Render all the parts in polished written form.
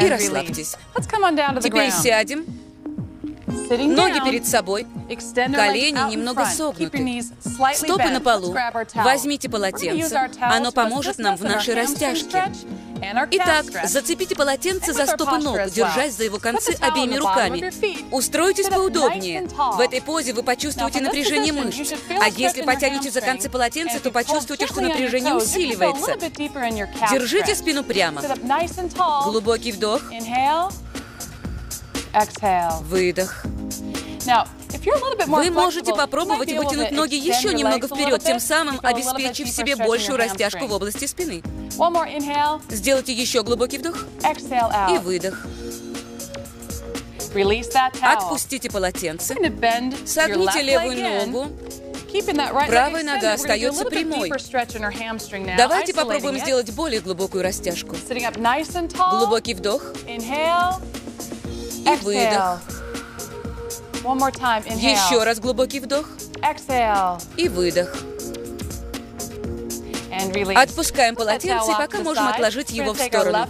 и расслабьтесь. Теперь сядем. Ноги перед собой, колени немного согнуты, стопы на полу. Возьмите полотенце, оно поможет нам в нашей растяжке. Итак, зацепите полотенце за стопы ног, держась за его концы обеими руками. Устройтесь поудобнее. В этой позе вы почувствуете напряжение мышц. А если потянете за концы полотенца, то почувствуете, что напряжение усиливается. Держите спину прямо. Глубокий вдох. Выдох. Вы можете попробовать вытянуть ноги еще немного вперед, тем самым обеспечив себе большую растяжку в области спины. Сделайте еще глубокий вдох и выдох. Отпустите полотенце. Согните левую ногу. Правая нога остается прямой. Давайте попробуем сделать более глубокую растяжку. Глубокий вдох и выдох. Еще раз глубокий вдох и выдох. Отпускаем полотенце, и пока можем отложить его в сторону.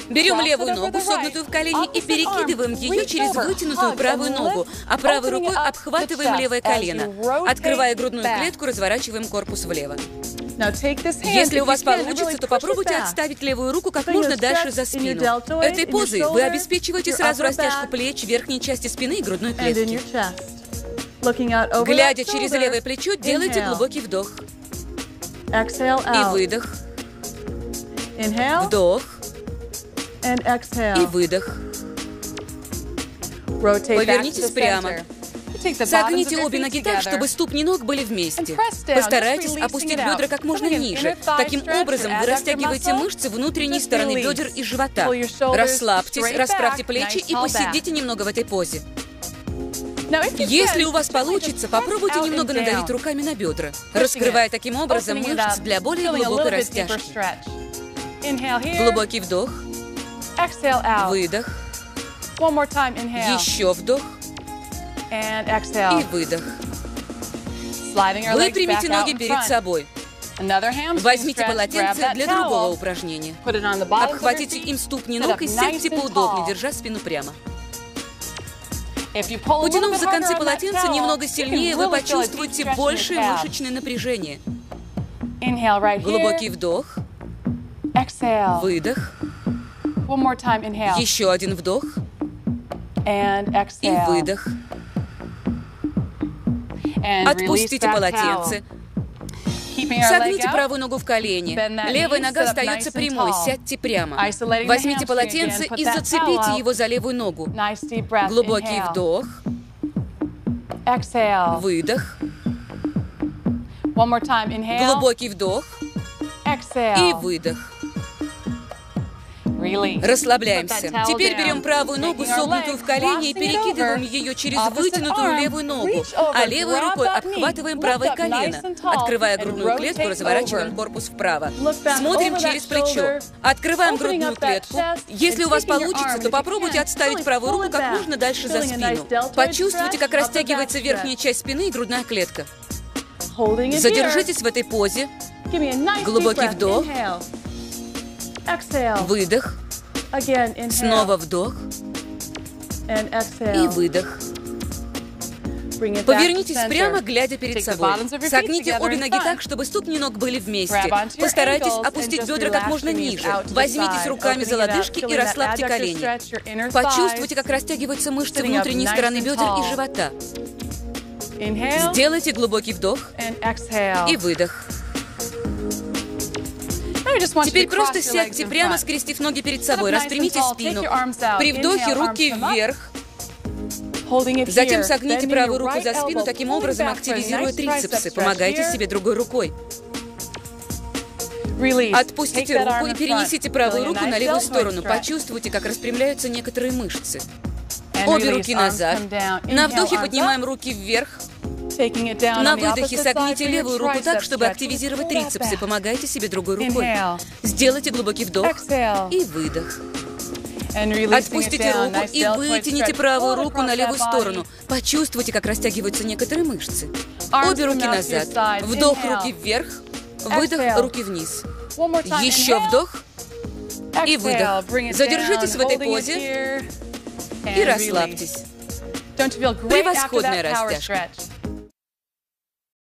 Берем левую ногу, согнутую в колени, и перекидываем ее через вытянутую правую ногу, а правой рукой обхватываем левое колено. Открывая грудную клетку, разворачиваем корпус влево. Если у вас получится, то попробуйте отставить левую руку как можно дальше за спину. Этой позой вы обеспечиваете сразу растяжку плеч, верхней части спины и грудной клетки. Глядя через левое плечо, делайте глубокий вдох. И выдох. Вдох. И выдох. Повернитесь прямо. Согните обе ноги так, чтобы ступни ног были вместе. Постарайтесь опустить бедра как можно ниже. Таким образом, вы растягиваете мышцы внутренней стороны бедер и живота. Расслабьтесь, расправьте плечи и посидите немного в этой позе. Если у вас получится, попробуйте немного надавить руками на бедра, раскрывая таким образом мышцы для более глубокой растяжки. Глубокий вдох. Выдох. Еще вдох. И выдох. Выпрямите ноги перед собой. Возьмите полотенце для другого упражнения. Обхватите им ступни ног и сядьте поудобнее, держа спину прямо. Потянув за концы полотенца немного сильнее, вы почувствуете большее мышечное напряжение. Глубокий вдох. Выдох. Еще один вдох. И выдох. Отпустите полотенце. Согните правую ногу в колени. Левая нога остается прямой. Сядьте прямо. Возьмите полотенце и зацепите его за левую ногу. Глубокий вдох. Выдох. Глубокий вдох. И выдох. Расслабляемся. Теперь берем правую ногу, согнутую в колени, и перекидываем ее через вытянутую левую ногу, а левой рукой обхватываем правое колено. Открывая грудную клетку, разворачиваем корпус вправо. Смотрим через плечо. Открываем грудную клетку. Если у вас получится, то попробуйте отставить правую руку как можно дальше за спину. Почувствуйте, как растягивается верхняя часть спины и грудная клетка. Задержитесь в этой позе. Глубокий вдох. Выдох. Снова вдох. И выдох. Повернитесь прямо, глядя перед собой. Согните обе ноги так, чтобы ступни ног были вместе. Постарайтесь опустить бедра как можно ниже. Возьмитесь руками за лодыжки и расслабьте колени. Почувствуйте, как растягиваются мышцы внутренней стороны бедер и живота. Сделайте глубокий вдох и выдох. Теперь просто сядьте прямо, скрестив ноги перед собой. Распрямите спину. При вдохе руки вверх. Затем согните правую руку за спину, таким образом активизируя трицепсы. Помогайте себе другой рукой. Отпустите руку и перенесите правую руку на левую сторону. Почувствуйте, как распрямляются некоторые мышцы. Обе руки назад. На вдохе поднимаем руки вверх. На выдохе согните левую руку так, чтобы активизировать трицепсы. Помогайте себе другой рукой. Сделайте глубокий вдох и выдох. Отпустите руку и вытяните правую руку на левую сторону. Почувствуйте, как растягиваются некоторые мышцы. Обе руки назад. Вдох, руки вверх. Выдох, руки вниз. Еще вдох И выдох. Задержитесь в этой позе и расслабьтесь. Превосходная растяжка.